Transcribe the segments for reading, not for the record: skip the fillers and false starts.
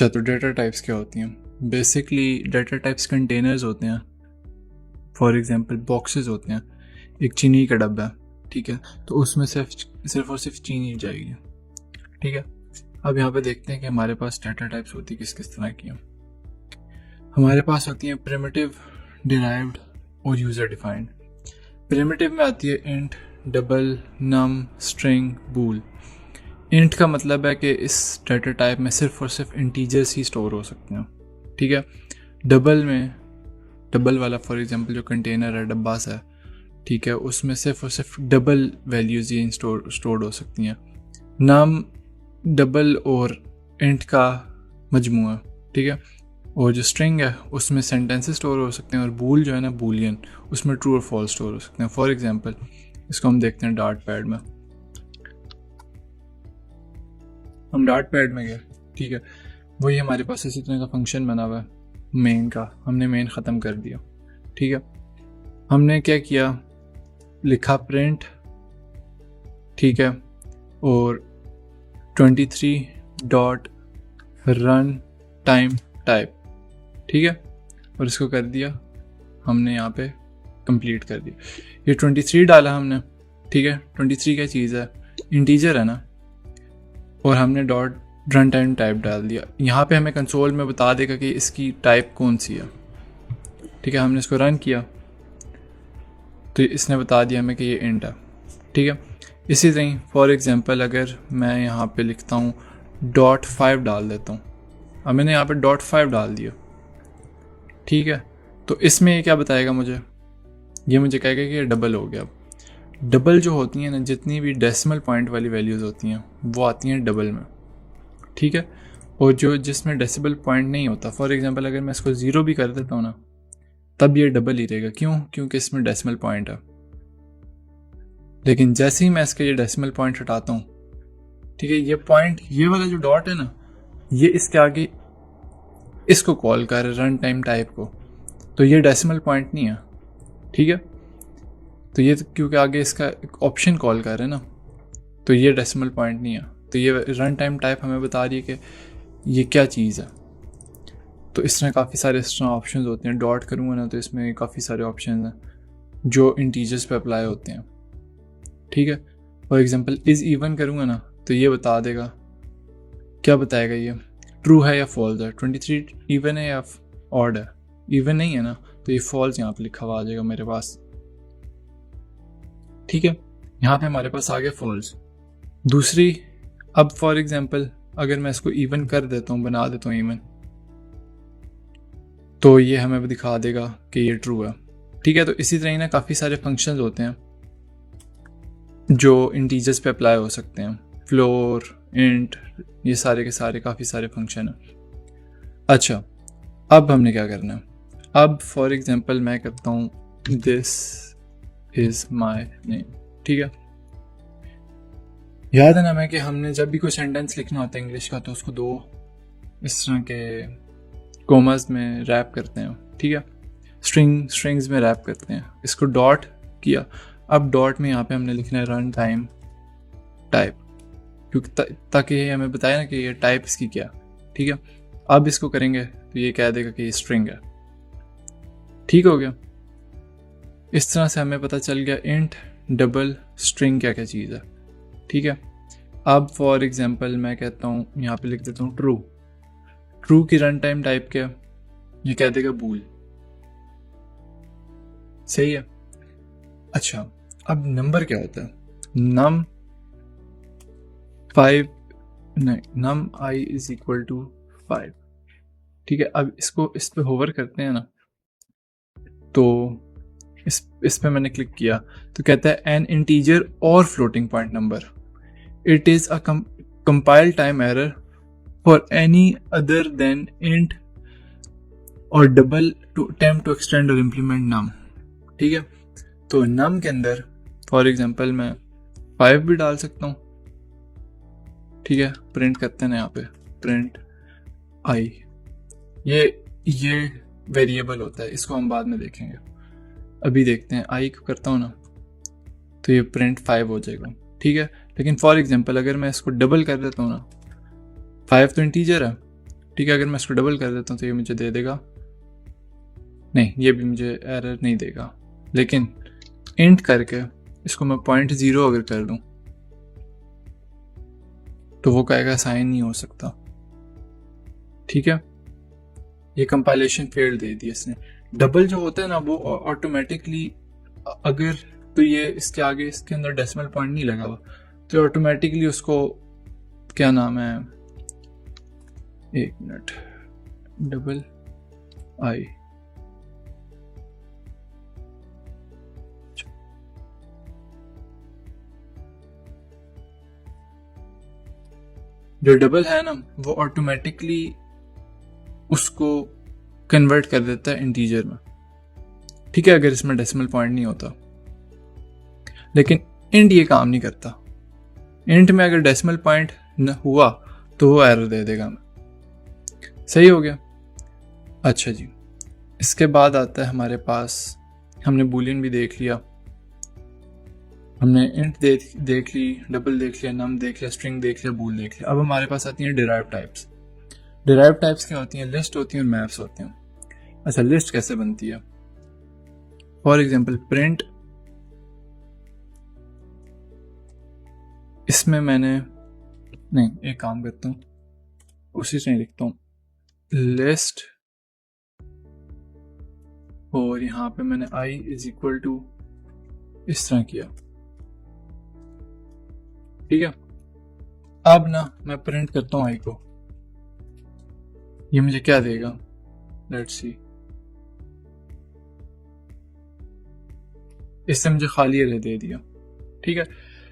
अच्छा, तो data types क्या होती हैं? बेसिकली डेटा टाइप्स कंटेनर्स होते हैं। फॉर एग्जांपल बॉक्सेस होते हैं। एक चीनी का डब्बा है, ठीक है, तो उसमें सिर्फ और सिर्फ चीनी जाएगी, ठीक है। अब यहाँ पे देखते हैं कि हमारे पास डेटा टाइप्स होती है किस किस तरह की हैं। हमारे पास होती हैं प्रिमिटिव, डिराइव्ड और यूज़र डिफाइंड। प्रिमिटिव में आती है इंट, डबल, नम, स्ट्रिंग, बूल। इंट का मतलब है कि इस डेटा टाइप में सिर्फ और सिर्फ इंटीजर्स ही स्टोर हो सकते हैं, ठीक है। डबल में, डबल वाला फॉर एग्जांपल जो कंटेनर है डब्बा सा है, ठीक है, उसमें सिर्फ और सिर्फ डबल वैल्यूज़ ही स्टोर्ड हो सकती हैं। नाम डबल और इंट का मजमूआ, ठीक है। और जो स्ट्रिंग है उसमें सेंटेंसेस स्टोर हो सकते हैं, और बूल जो है ना, बूलियन, उसमें ट्रू और फॉल्स स्टोर हो सकते हैं। फॉर एग्जांपल इसको हम देखते हैं डार्ट पैड में। हम डार्ट पैड में गए, ठीक है, वही हमारे पास इसी तरह का फंक्शन बना हुआ है मेन का। हमने मेन ख़त्म कर दिया, ठीक है। हमने क्या किया, लिखा प्रिंट, ठीक है, और 23 डॉट रन टाइम टाइप, ठीक है, और इसको कर दिया हमने यहाँ पे कंप्लीट कर दिया। ये 23 डाला हमने, ठीक है। 23 क्या चीज़ है, इंटीजर है ना, और हमने डॉट रन टाइम टाइप डाल दिया। यहाँ पे हमें कंसोल में बता देगा कि इसकी टाइप कौन सी है, ठीक है। हमने इसको रन किया तो इसने बता दिया हमें कि ये इंट है, ठीक है। इसी तरह फॉर एग्जांपल अगर मैं यहाँ पे लिखता हूँ .5 डाल देता हूँ, अब मैंने यहाँ पे .5 डाल दिया, ठीक है, तो इसमें ये क्या बताएगा मुझे, ये मुझे कहेगा कि ये डबल हो गया। डबल जो होती हैं ना, जितनी भी डेसिमल पॉइंट वाली वैल्यूज़ होती हैं वो आती हैं डबल में, ठीक है। और जो जिसमें डेसिमल पॉइंट नहीं होता, फॉर एग्जांपल अगर मैं इसको 0 भी कर देता हूँ ना, तब ये डबल ही रहेगा। क्यों? क्योंकि इसमें डेसिमल पॉइंट है। लेकिन जैसे ही मैं इसके ये डेसिमल पॉइंट हटाता हूँ, ठीक है, ये पॉइंट, ये वाला जो डॉट है ना, ये इसके आगे इसको कॉल कर रहे रन टाइम टाइप को, तो ये डेसिमल पॉइंट नहीं है, ठीक है। तो ये क्योंकि आगे इसका ऑप्शन कॉल कर रहे हैं ना, तो ये डेसिमल पॉइंट नहीं है। तो ये रन टाइम टाइप हमें बता रही है कि ये क्या चीज़ है। तो इस तरह काफ़ी सारे इस तरह ऑप्शन होते हैं। डॉट करूँगा ना तो इसमें काफ़ी सारे ऑप्शन हैं जो इंटीजर्स पे अप्लाई होते हैं, ठीक है। फॉर एग्जांपल इज़ इवन करूँगा ना तो ये बता देगा, क्या बताएगा, ये ट्रू है या फॉल्स है। 23 इवन है या ऑड है, इवन नहीं है ना, तो ये फॉल्स यहाँ पे लिखा हुआ आ जाएगा मेरे पास, ठीक है। यहाँ पे हमारे पास आ गया फॉल्स। दूसरी, अब फॉर एग्जांपल अगर मैं इसको इवन कर देता हूँ, बना देता हूँ इवन, तो ये हमें दिखा देगा कि ये ट्रू है, ठीक है। तो इसी तरह ही ना काफ़ी सारे फंक्शंस होते हैं जो इंटीजर्स पे अप्लाई हो सकते हैं। फ्लोर, इंट, ये सारे के सारे काफ़ी सारे फंक्शन हैं। अच्छा, अब हमने क्या करना है, अब फॉर एग्जांपल मैं करता हूँ दिस इज़ माई नेम, ठीक है। याद है ना मैं कि हमने जब भी कोई सेंटेंस लिखना होता है इंग्लिश का, तो उसको दो इस तरह के कोमास में रैप करते हैं, ठीक है, स्ट्रिंग्स में रैप करते हैं। इसको डॉट किया, अब डॉट में यहाँ पे हमने लिखना है रन टाइम टाइप, क्योंकि ताकि ये हमें बताए ना कि ये टाइप इसकी क्या, ठीक है। अब इसको करेंगे तो ये कह देगा कि ये स्ट्रिंग है, ठीक हो गया। इस तरह से हमें पता चल गया इंट, डबल, स्ट्रिंग क्या क्या चीज़ है, ठीक है। अब फॉर एग्जांपल मैं कहता हूँ, यहाँ पे लिख देता हूँ ट्रू। ट्रू की रन टाइम टाइप क्या, ये कह देगा बूल, सही है। अच्छा, अब नंबर क्या होता है, नम 5 नहीं, नम I इज इक्वल टू 5, ठीक है। अब इसको इस पे होवर करते हैं ना, तो इस पे मैंने क्लिक किया तो कहता है एन इंटीजर और floating point number, it is a compile time error for any other than int और double to attempt to extend और इम्प्लीमेंट नम, ठीक है। तो नम के अंदर फॉर एग्जांपल मैं 5 भी डाल सकता हूँ, ठीक है। प्रिंट करते हैं ना यहाँ पे, प्रिंट आई, ये वेरिएबल होता है, इसको हम बाद में देखेंगे। अभी देखते हैं, आई को करता हूँ ना तो ये प्रिंट 5 हो जाएगा, ठीक है। लेकिन फॉर एग्जांपल अगर मैं इसको डबल कर देता हूँ ना, 5 तो इंटीजर है ठीक है, अगर मैं इसको डबल कर देता हूँ तो ये मुझे दे देगा, नहीं ये भी मुझे एरर नहीं देगा, लेकिन इंट करके इसको मैं 0.0 अगर कर दूं तो वो कहेगा साइन नहीं हो सकता। ठीक है, ये कंपाइलेशन फेल दे दी इसने। डबल जो होता है ना वो ऑटोमेटिकली, अगर तो ये इसके आगे इसके अंदर डेसिमल पॉइंट नहीं लगा हुआ तो ऑटोमेटिकली उसको क्या नाम है, एक मिनट, डबल आई, जो डबल है ना वो ऑटोमेटिकली उसको कन्वर्ट कर देता है इंटीजर में। ठीक है, अगर इसमें डेसिमल पॉइंट नहीं होता, लेकिन इंट ये काम नहीं करता। इंट में अगर डेसिमल पॉइंट न हुआ तो वो एरर दे देगा हमें। सही हो गया। अच्छा जी, इसके बाद आता है हमारे पास, हमने बूलियन भी देख लिया, हमने इंट देख ली, डबल देख लिया, नम देख लिया, स्ट्रिंग देख लिया, बूल देख लिया। अब हमारे पास आती हैं डिराइव टाइप्स। डिराइव टाइप्स क्या होती हैं? लिस्ट होती हैं और मैप्स होती हैं। अच्छा, लिस्ट कैसे बनती है? फॉर एग्जाम्पल प्रिंट, इसमें मैंने नहीं, एक काम करता हूँ, उसी से लिखता हूँ लिस्ट, और यहां पे मैंने i इज इक्वल टू इस तरह किया। ठीक है, अब ना मैं प्रिंट करता हूँ i को, ये मुझे क्या देगा? लेट्स सी, इससे मुझे खाली एरे दे दिया। ठीक है,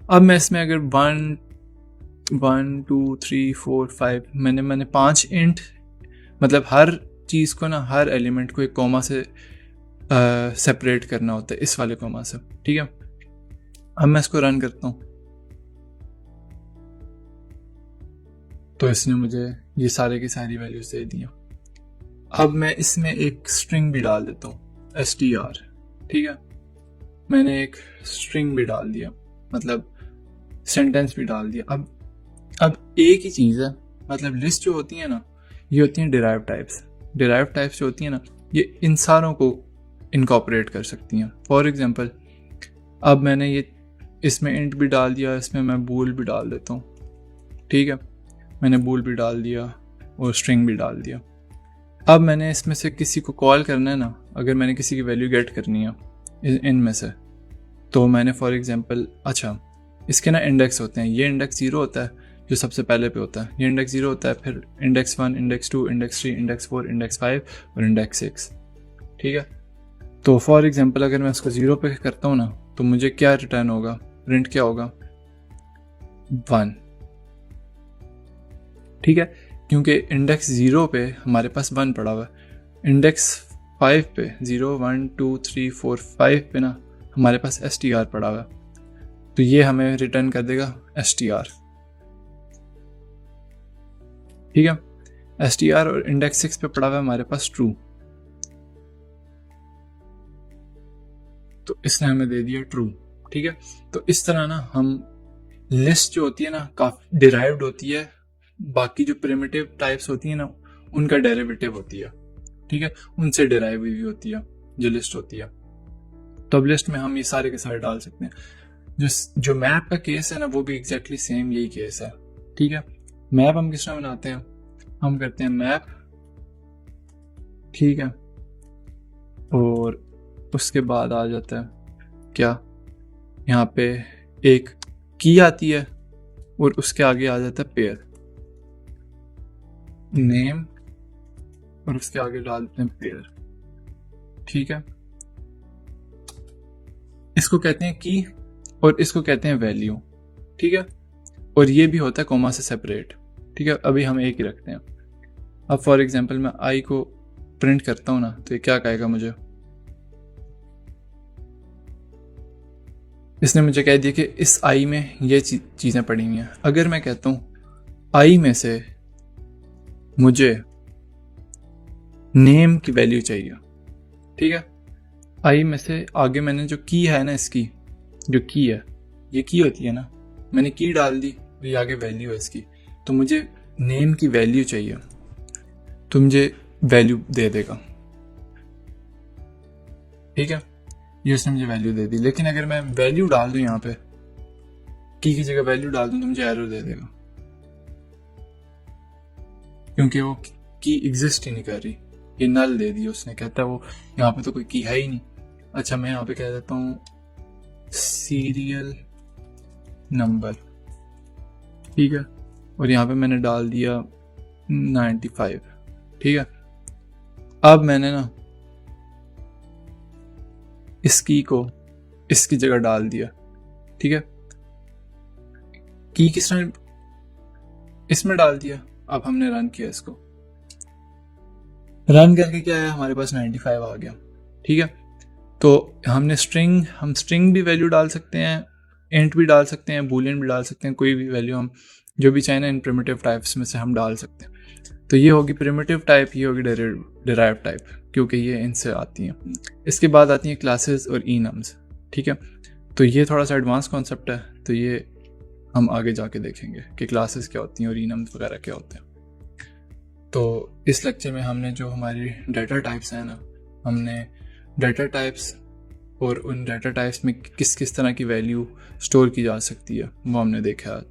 अब मैं इसमें अगर 1 2 3 4 5 मैंने 5 इंट, मतलब हर चीज को ना, हर एलिमेंट को एक कॉमा से सेपरेट करना होता है, इस वाले कॉमा से। ठीक है, अब मैं इसको रन करता हूं तो इसने मुझे ये सारे की सारी वैल्यूज दे दी। अब मैं इसमें एक स्ट्रिंग भी डाल देता हूँ, str। ठीक है, मैंने एक स्ट्रिंग भी डाल दिया, मतलब सेंटेंस भी डाल दिया। अब एक ही चीज है, मतलब लिस्ट जो होती है ना, ये होती हैं डिराइव टाइप्स। डिराइव टाइप्स जो होती है ना, ये इन सारों को इनकॉर्पोरेट कर सकती हैं। फॉर एग्जांपल, अब मैंने ये इसमें इंट भी डाल दिया, इसमें मैं बूल भी डाल देता हूँ। ठीक है, मैंने बूल भी डाल दिया और स्ट्रिंग भी डाल दिया। अब मैंने इसमें से किसी को कॉल करना है ना, अगर मैंने किसी की वैल्यू गेट करनी है इनमें से, तो मैंने फॉर एग्जांपल, अच्छा इसके ना इंडेक्स होते हैं, ये इंडेक्स 0 होता है जो सबसे पहले पे होता है, ये इंडेक्स 0 होता है, फिर index 1, index 2, index 3, index 4, index 5 और इंडेक्स 6। ठीक है, तो फॉर एग्जांपल अगर मैं इसको 0 पे करता हूँ ना, तो मुझे क्या रिटर्न होगा? प्रिंट क्या होगा? 1। ठीक है, क्योंकि इंडेक्स 0 पे हमारे पास 1 पड़ा हुआ है, इंडेक्स 5 पे 0 1 2 3 4 5 पे ना हमारे पास str पड़ा हुआ है, तो ये हमें रिटर्न कर देगा str। ठीक है, str, और इंडेक्स 6 पे पड़ा हुआ है हमारे पास ट्रू, तो इसने हमें दे दिया ट्रू। ठीक है, तो इस तरह ना हम लिस्ट जो होती है ना, काफी डिराइव्ड होती है, बाकी जो प्रिमिटिव टाइप्स होती है ना उनका डेरिवेटिव होती है। ठीक है, उनसे डिराइव हुई होती है जो लिस्ट होती है। तो अब लिस्ट में हम ये सारे के सारे डाल सकते हैं। जो मैप का केस है ना, वो भी एग्जैक्टली सेम यही केस है। ठीक है, मैप हम किस तरह बनाते हैं? हम करते हैं मैप, ठीक है, और उसके बाद आ जाता है क्या, यहाँ पे एक की आती है और उसके आगे आ जाता है पेयर नेम, और उसके आगे डाल देते हैं पेयर। ठीक है, इसको कहते हैं की और इसको कहते हैं वैल्यू। ठीक है, और ये भी होता है कॉमा से सेपरेट। ठीक है, अभी हम एक ही रखते हैं। अब फॉर एग्जांपल मैं आई को प्रिंट करता हूं ना, तो ये क्या कहेगा मुझे? इसने मुझे कह दिया कि इस आई में ये चीजें पड़ी हुई हैं। अगर मैं कहता हूं आई में से मुझे नेम की वैल्यू चाहिए, ठीक है, आई में से आगे मैंने जो की है ना, इसकी जो की है, ये की होती है ना, मैंने की डाल दी, तो ये आगे वैल्यू है इसकी, तो मुझे नेम की वैल्यू चाहिए। तो मुझे वैल्यू दे देगा, ठीक है। ये उसने मुझे वैल्यू दे दी, लेकिन अगर मैं वैल्यू डाल दूं यहाँ पे, की जगह वैल्यू डाल दूं तो मुझे एरर दे देगा, क्योंकि वो की एग्जिस्ट ही नहीं कर रही। ये नल दे दी उसने, कहता है वो यहाँ पे तो कोई की है ही नहीं। अच्छा, मैं यहाँ पे कह देता हूँ सीरियल नंबर, ठीक है, और यहाँ पे मैंने डाल दिया 95, ठीक है। अब मैंने ना इस की को इसकी जगह डाल दिया, ठीक है। की किसने इसमें डाल दिया। अब हमने रन किया, इसको रन करके क्या है, हमारे पास 95 आ गया, ठीक है। तो हम स्ट्रिंग भी वैल्यू डाल सकते हैं, इंट भी डाल सकते हैं, बूलियन भी डाल सकते हैं, कोई भी वैल्यू हम जो भी चाहे ना इन प्रिमिटिव टाइप्स में से हम डाल सकते हैं। तो ये होगी प्रिमिटिव टाइप, ये होगी डिराइव टाइप, क्योंकि ये इनसे आती हैं। इसके बाद आती हैं क्लासेस और इनम्स, ठीक है। तो ये थोड़ा सा एडवांस कॉन्सेप्ट है, तो ये हम आगे जाके देखेंगे कि क्लासेस क्या होती हैं और इनम्स वगैरह क्या होते हैं। तो इस लेक्चर में हमने जो हमारी डाटा टाइप्स हैं ना, हमने डाटा टाइप्स और उन डाटा टाइप्स में किस किस तरह की वैल्यू स्टोर की जा सकती है वो हमने देखा।